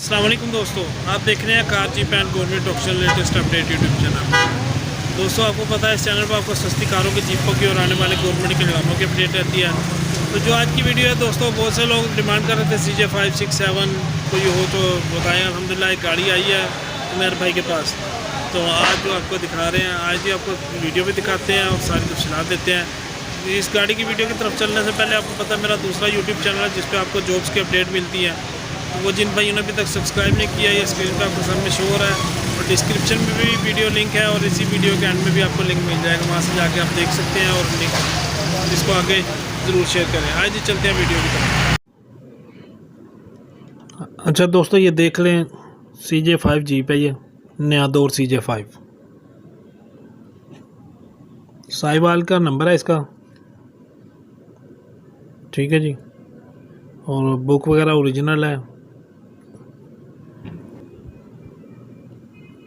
अस्सलाम वालेकुम दोस्तों, आप देख रहे हैं car jeep and government option latest update YouTube channel. दोस्तों, आपको पता है इस चैनल पर आपको सस्ती कारों की, जीपों की और आने वाले गवर्नमेंट के निगमों की अपडेट रहती है। तो जो आज की वीडियो है दोस्तों, बहुत से लोग डिमांड कर रहे थे CJ 5, 6, 7 कोई हो तो बताएं। अल्हम्दुलिल्लाह एक गाड़ी आई है उमर भाई के पास, तो आज जो आपको दिखा रहे हैं, आज भी आपको वीडियो भी दिखाते हैं और सारी तफसीलात देते हैं। इस गाड़ी की वीडियो की तरफ चलने से पहले आपको पता है मेरा दूसरा यूट्यूब चैनल है जिस पर आपको जॉब्स की अपडेट मिलती है। तो वो जिन भाइयों ने अभी तक सब्सक्राइब नहीं किया, ये स्क्रीन पर आपको सामने शो हो रहा है और डिस्क्रिप्शन में भी वीडियो लिंक है और इसी वीडियो के एंड में भी आपको लिंक मिल जाएगा, वहाँ से जाके आप देख सकते हैं और लिंक इसको आगे ज़रूर शेयर करें। आज ही चलते हैं वीडियो की तरफ। अच्छा दोस्तों, ये देख लें CJ 5 जीप है, ये नया दौर CJ 5 साहिवाल का नंबर है इसका, ठीक है जी, और बुक वगैरह ओरिजिनल है।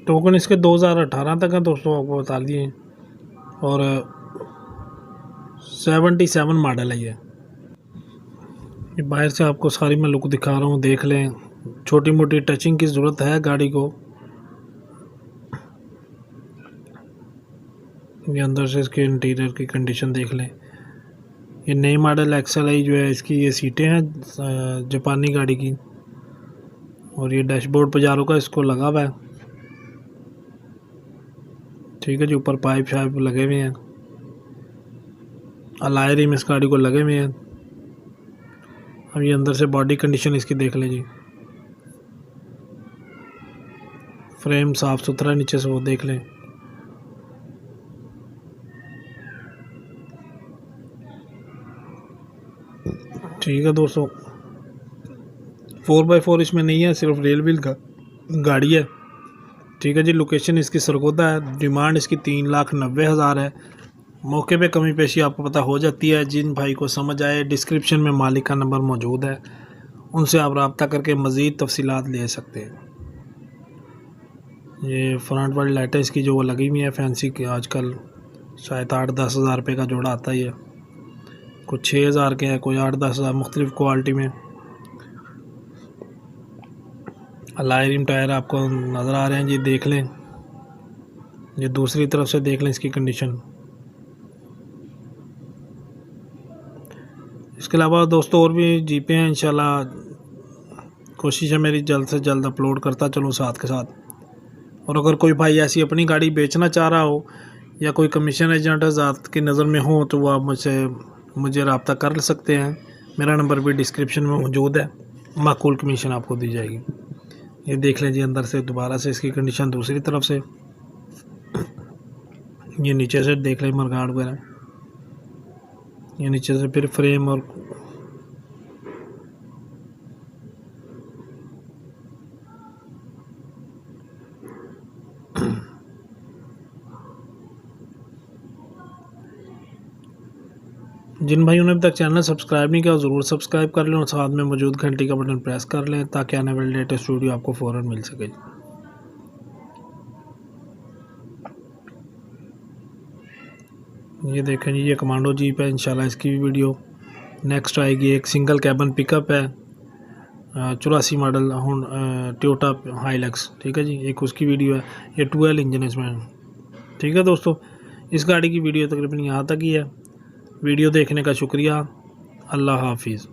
टोकन इसके 2018 तक है दोस्तों, आपको बता दिए, और 77 मॉडल है ये बाहर से आपको सारी मैं लुक दिखा रहा हूँ, देख लें। छोटी मोटी टचिंग की ज़रूरत है गाड़ी को। ये अंदर से इसके इंटीरियर की कंडीशन देख लें। ये नई मॉडल XLI जो है, इसकी ये सीटें हैं जापानी गाड़ी की, और ये डैशबोर्ड पजारों का इसको लगा हुआ है, ठीक है जी। ऊपर पाइप शाइप लगे हुए हैं, अलॉय रिम इस गाड़ी को लगे हुए हैं। अब ये अंदर से बॉडी कंडीशन इसकी देख लें जी, फ्रेम साफ़ सुथरा नीचे से वो देख लें। ठीक है दोस्तों, 4x4 इसमें नहीं है, सिर्फ रेल व्हील का गाड़ी है, ठीक है जी। लोकेशन इसकी सरगोदा है। डिमांड इसकी 3,90,000 है। मौके पे कमी पेशी आपको पता हो जाती है। जिन भाई को समझ आए, डिस्क्रिप्शन में मालिक का नंबर मौजूद है, उनसे आप रब्ता करके मज़ीद तफसीलात ले सकते हैं। ये फ्रंट वाली लाइटें इसकी जो वो लगी हुई है फैंसी की, आजकल शायद 8-10 हज़ार रुपये का जोड़ा आता ही है, कुछ 6,000 के हैं, कोई 8-10 हज़ार, मुख्तलिफ क्वालिटी में। अलॉय रिम टायर आपको नज़र आ रहे हैं जी, देख लें। ये दूसरी तरफ से देख लें इसकी कंडीशन। इसके अलावा दोस्तों और भी जीपें हैं, इंशाल्लाह कोशिश है मेरी जल्द से जल्द अपलोड करता चलूँ साथ के साथ। और अगर कोई भाई ऐसी अपनी गाड़ी बेचना चाह रहा हो या कोई कमीशन एजेंट ज़ात की नज़र में हो, तो वो आप मुझे रब्ता कर सकते हैं। मेरा नंबर भी डिस्क्रिप्शन में मौजूद है, माकूल कमीशन आपको दी जाएगी। ये देख लें जी, अंदर से दोबारा से इसकी कंडीशन दूसरी तरफ से। ये नीचे से देख लें मरगाड़ वगैरह, ये नीचे से फिर फ्रेम और जिन भाइयों ने अभी तक चैनल सब्सक्राइब नहीं किया, ज़रूर सब्सक्राइब कर लें और साथ में मौजूद घंटी का बटन प्रेस कर लें ताकि आने वाले लेटेस्ट वीडियो आपको फ़ौरन मिल सके। ये देखें जी, ये कमांडो जीप है, इंशाल्लाह इसकी भी वीडियो नेक्स्ट आएगी। एक सिंगल कैबन पिकअप है, 84 मॉडल टोयोटा हाइलक्स, ठीक है जी, एक उसकी वीडियो है। ये 12 इंजन इसमें, ठीक है दोस्तों। इस गाड़ी की वीडियो तकरीबन यहाँ तक ही है। वीडियो देखने का शुक्रिया। अल्लाह हाफिज़।